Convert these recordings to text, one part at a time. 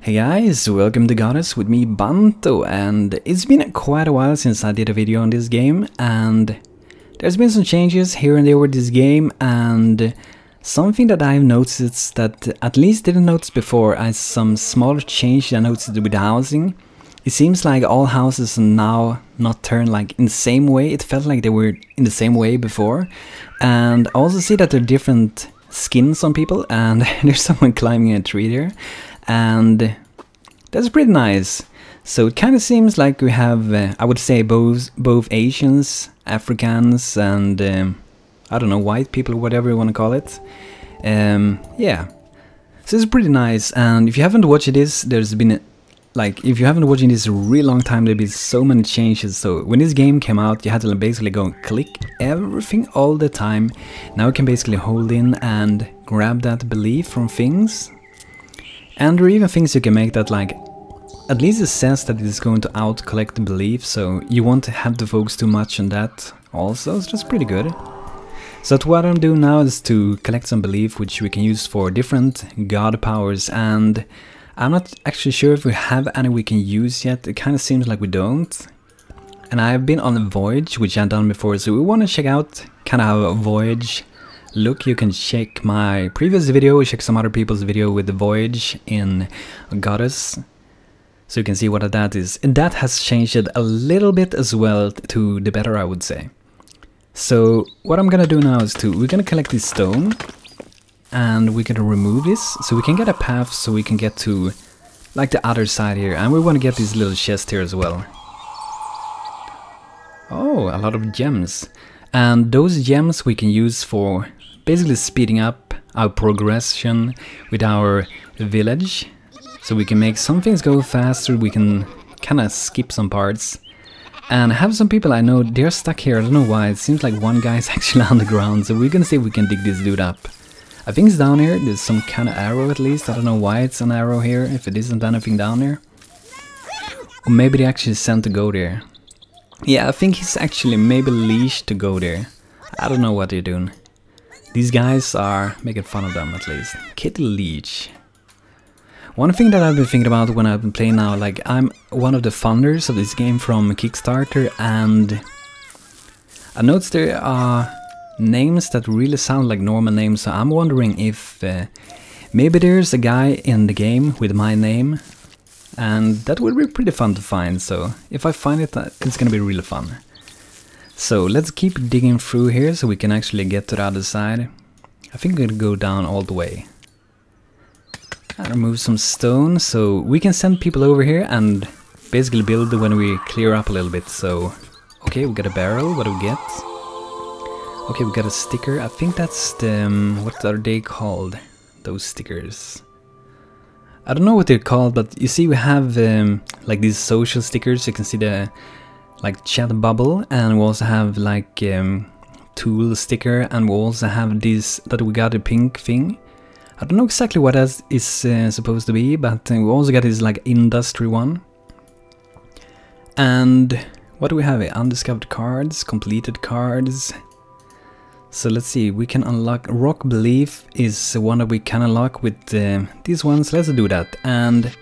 Hey guys, welcome to GODUS with me, Banto, and it's been quite a while since I did a video on this game, and there's been some changes here and there with this game, and something that I've noticed that at least didn't notice before is some smaller change I noticed with the housing. It seems like all houses are now not turned like in the same way. It felt like they were in the same way before, and I also see that there are different skins on people, and there's someone climbing a tree there. And that's pretty nice. So it kind of seems like we have, I would say, both Asians, Africans, and I don't know, white people, or whatever you want to call it. Yeah, so it's pretty nice. And if you haven't watched this, there's been if you haven't watched this a really long time, there've been so many changes. So when this game came out, you had to basically go and click everything all the time. Now you can basically hold in and grab that belief from things. And there are even things you can make that, like, at least it says that it is going to out-collect the belief, so you won't have to focus too much on that also, so that's pretty good. So what I'm doing now is to collect some belief, which we can use for different god powers, and I'm not actually sure if we have any we can use yet. It kind of seems like we don't. And I've been on a voyage, which I've done before, so we want to check out kind of how a voyage look. You can check my previous video, check some other people's video with the voyage in GODUS, so you can see what that is. And that has changed it a little bit as well to the better, I would say. So what I'm gonna do now is we're gonna collect this stone, and we're gonna remove this so we can get a path so we can get to like the other side here, and we want to get this little chest here as well. Oh, a lot of gems. And those gems we can use for basically speeding up our progression with our village. So we can make some things go faster, we can kind of skip some parts. And I have some people I know, they're stuck here, I don't know why. It seems like one guy is actually on the ground, so we're gonna see if we can dig this dude up. I think it's down here, there's some kind of arrow at least. I don't know why it's an arrow here, if it isn't anything down there. Or maybe they actually sent to go there. Yeah, I think he's actually maybe leashed to go there. I don't know what they're doing. These guys are making fun of them at least. Kitty Leech. One thing that I've been thinking about when I've been playing now, like I'm one of the funders of this game from Kickstarter, and I noticed there are names that really sound like normal names, so I'm wondering if maybe there's a guy in the game with my name. And that would be pretty fun to find, so if I find it, it's gonna be really fun. So let's keep digging through here so we can actually get to the other side. I think I'm gonna go down all the way. And remove some stone, so we can send people over here and basically build when we clear up a little bit. So, okay, we got a barrel, what do we get? Okay, we got a sticker, I think that's the, what are they called, those stickers? I don't know what they're called, but you see we have like these social stickers. You can see the like chat bubble, and we also have like tool sticker, and we also have this that we got a pink thing. I don't know exactly what that is supposed to be, but we also got this like industry one. And what do we have here? Undiscovered cards, completed cards. So let's see, we can unlock rock belief is one that we can unlock with these ones. Let's do that. And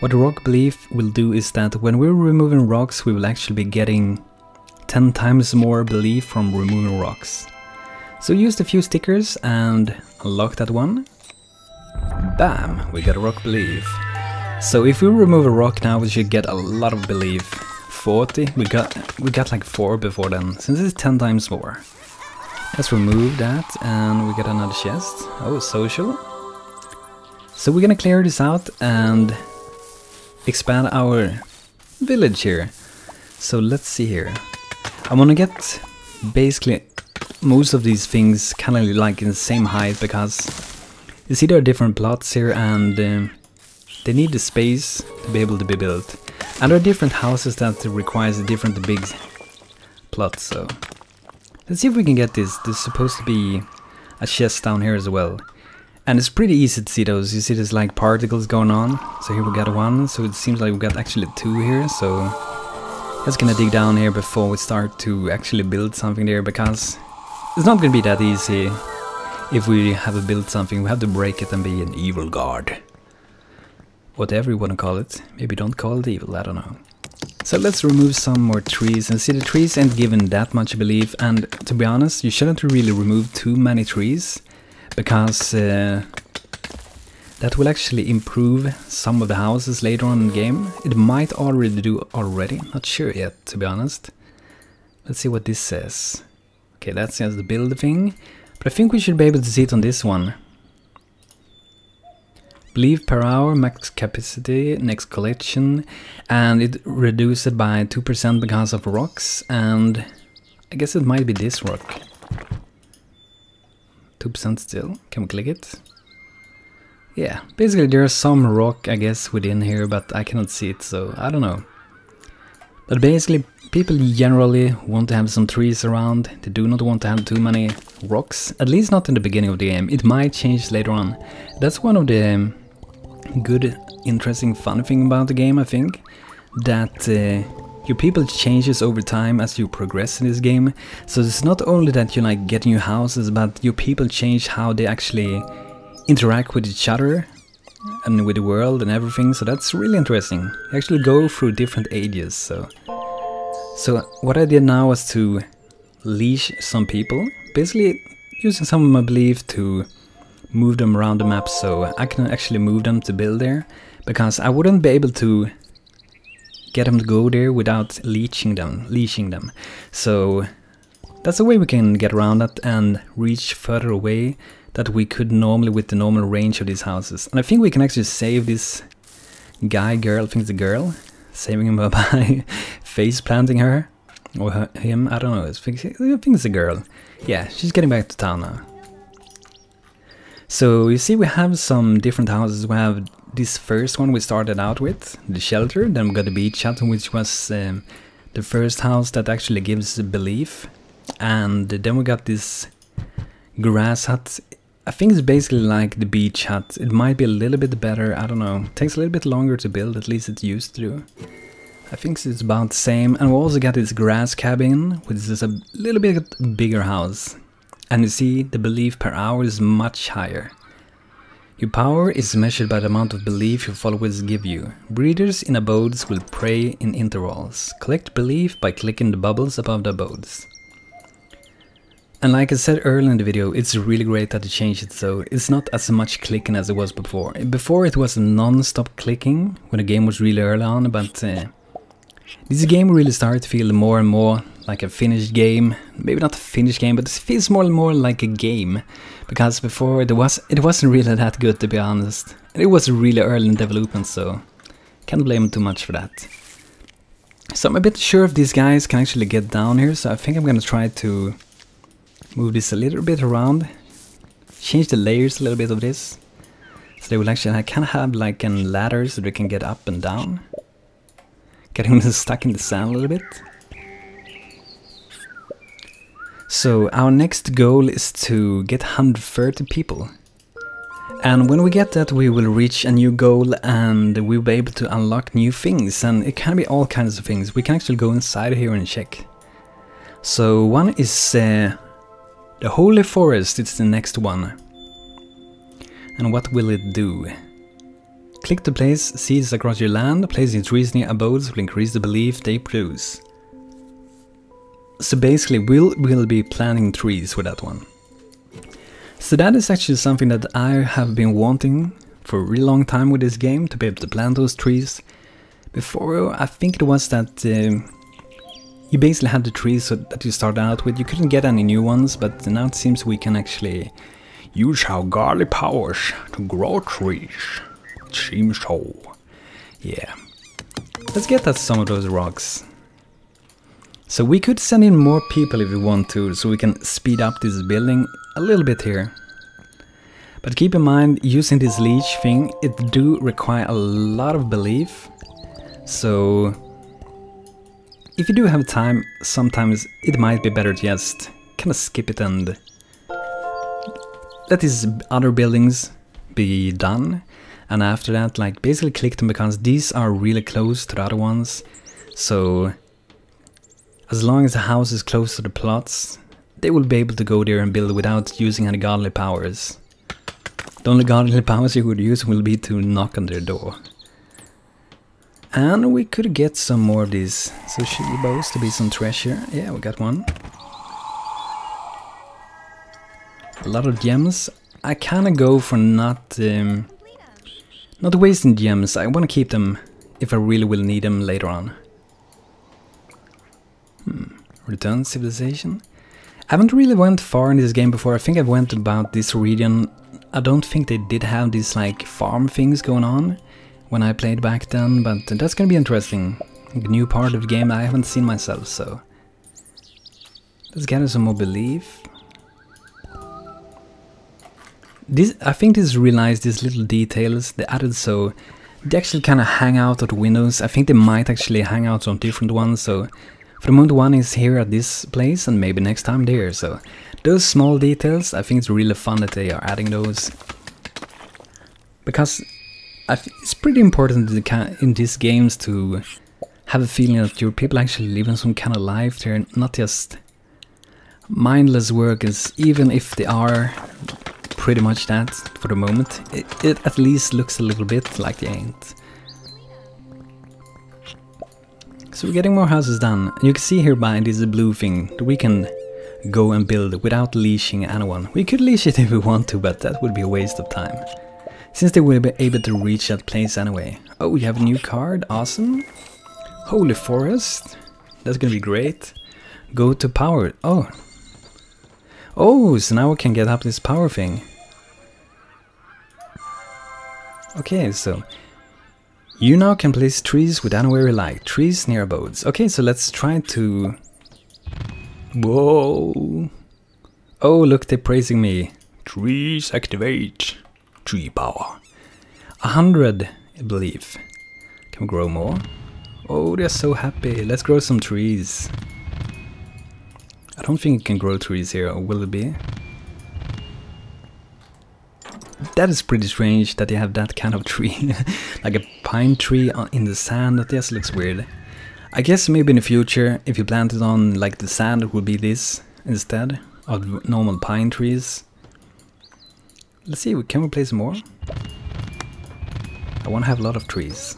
what rock belief will do is that when we're removing rocks, we will actually be getting 10 times more belief from removing rocks. So used a few stickers and unlock that one. Bam, we got a rock belief. So if we remove a rock now, we should get a lot of belief. 40, we got like 4 before then, since it's 10 times more. Let's remove that, and we get another chest. Oh, social. So we're gonna clear this out and expand our village here. So let's see here. I wanna get basically most of these things kind of like in the same height, because you see there are different plots here, and they need the space to be able to be built. And there are different houses that requires different big plots, so let's see if we can get this. There's supposed to be a chest down here as well. And it's pretty easy to see those. You see there's like particles going on. So here we got one. So it seems like we got actually 2 here. So just gonna dig down here before we start to actually build something there, because it's not gonna be that easy. If we have to build something, we have to break it and be an evil god. whatever you want to call it. Maybe don't call it evil, I don't know. So let's remove some more trees, and see, the trees ain't given that much belief, and to be honest, you shouldn't really remove too many trees, because that will actually improve some of the houses later on in the game. It might already do already, not sure yet, to be honest. Let's see what this says. Okay, that says the build thing, but I think we should be able to see it on this one. Belief per hour, max capacity, next collection, and it reduced it by 2% because of rocks, and I guess it might be this rock. 2% still. Can we click it? Yeah, basically there's some rock, I guess, within here, but I cannot see it, so I don't know. But basically, people generally want to have some trees around. They do not want to have too many rocks, at least not in the beginning of the game. It might change later on. That's one of the good, interesting, fun thing about the game, I think, that your people changes over time as you progress in this game. So it's not only that you like get new houses, but your people change how they actually interact with each other and with the world and everything. So that's really interesting. You actually go through different ages. So what I did now was to leash some people, basically using some of my belief to move them around the map, so I can actually move them to build there, because I wouldn't be able to get them to go there without leashing them. So that's a way we can get around that and reach further away that we could normally with the normal range of these houses. And I think we can actually save this guy, girl, I think it's a girl, saving him by face planting her, or him, I don't know, I think it's a girl. Yeah, she's getting back to town now. So you see we have some different houses. We have this first one we started out with, the shelter, then we got the beach hut, which was the first house that actually gives belief, and then we got this grass hut. I think it's basically like the beach hut. It might be a little bit better, I don't know. It takes a little bit longer to build, at least it used to do. I think it's about the same, and we also got this grass cabin, which is a little bit bigger house. And you see, the belief per hour is much higher. Your power is measured by the amount of belief your followers give you. Breeders in abodes will pray in intervals. Collect belief by clicking the bubbles above the abodes. And like I said earlier in the video, it's really great that they changed it, so it's not as much clicking as it was before. Before it was non-stop clicking, when the game was really early on, but this game really started to feel more and more like a finished game. Maybe not a finished game, but it feels more and more like a game. Because before it wasn't really that good, to be honest. And it was really early in development, so can't blame them too much for that. So I'm a bit sure if these guys can actually get down here, so I think I'm gonna try to move this a little bit around. Change the layers a little bit of this. So they will actually kind of have like a ladder so they can get up and down. Getting them stuck in the sand a little bit. So our next goal is to get 130 people. And when we get that, we will reach a new goal and we'll be able to unlock new things. And it can be all kinds of things. We can actually go inside here and check. So one is the Holy Forest, it's the next one. And what will it do? Click to place seeds across your land. Placing trees near abodes will increase the belief they produce. So basically we'll be planting trees with that one. So that is actually something that I have been wanting for a really long time with this game, to be able to plant those trees. Before, I think it was that you basically had the trees that you started out with. You couldn't get any new ones, but now it seems we can actually use our godly powers to grow trees. It seems so. Yeah. Let's get at some of those rocks. So we could send in more people if we want to, so we can speed up this building a little bit here. But keep in mind, using this leech thing, it do require a lot of belief. So if you do have time, sometimes it might be better to just kind of skip it and let these other buildings be done. And after that, like, basically click them, because these are really close to the other ones. So as long as the house is close to the plots, they will be able to go there and build without using any godly powers. The only godly powers you would use will be to knock on their door. And we could get some more of these sushi bows to be some treasure. Yeah, we got one. A lot of gems. I kind of go for not wasting gems. I want to keep them if I really will need them later on. Return civilization. I haven't really went far in this game before. I think I went about this region. I don't think they did have these like farm things going on when I played back then, but that's gonna be interesting. A new part of the game I haven't seen myself, so let's gather some more belief. I think this is really nice, these little details they added, so they actually kind of hang out at windows. I think they might actually hang out on different ones, so for the moment one is here at this place and maybe next time there, so those small details, I think it's really fun that they are adding those. Because it's pretty important in these games to have a feeling that your people actually living some kind of life. They're not just mindless workers, even if they are pretty much that for the moment. It at least looks a little bit like they ain't. So we're getting more houses done. And you can see here behind this blue thing that we can go and build without leashing anyone. We could leash it if we want to, but that would be a waste of time, since they will be able to reach that place anyway. Oh, we have a new card, awesome. Holy Forest, that's gonna be great. Go to power, oh, so now we can get up this power thing. Okay, so you now can place trees with anywhere you like, trees near abodes. Okay, so let's try to... Whoa! Oh, look, they're praising me. Trees activate. Tree power. 100, I believe. Can we grow more? Oh, they're so happy. Let's grow some trees. I don't think you can grow trees here, or will it be? That is pretty strange that they have that kind of tree. Like a pine tree in the sand. That just looks weird. I guess maybe in the future, if you plant it on like the sand, it would be this instead of normal pine trees. Let's see, can we place more? I want to have a lot of trees.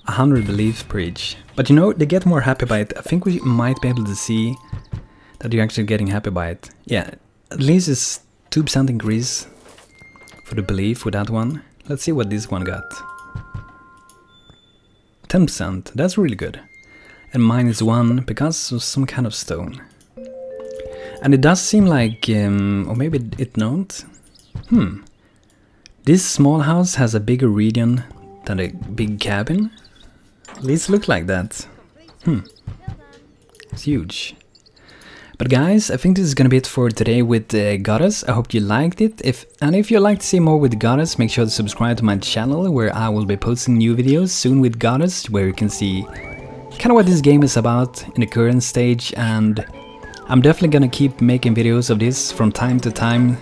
100 beliefs per each. But you know, they get more happy by it. I think we might be able to see that you're actually getting happy by it. Yeah, at least it's 2% increase for the belief with that one. Let's see what this one got. 10%, that's really good. And -1 because of some kind of stone. And it does seem like, or maybe it don't. This small house has a bigger region than a big cabin. At least look like that. It's huge. But guys, I think this is gonna be it for today with GODUS. I hope you liked it. If you'd like to see more with GODUS, make sure to subscribe to my channel, where I will be posting new videos soon with GODUS, where you can see kind of what this game is about in the current stage. And I'm definitely gonna keep making videos of this from time to time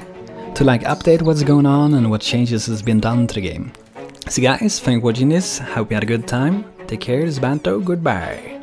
to like update what's going on and what changes has been done to the game. So guys, thanks for watching this. Hope you had a good time. Take care, it's Banto, goodbye.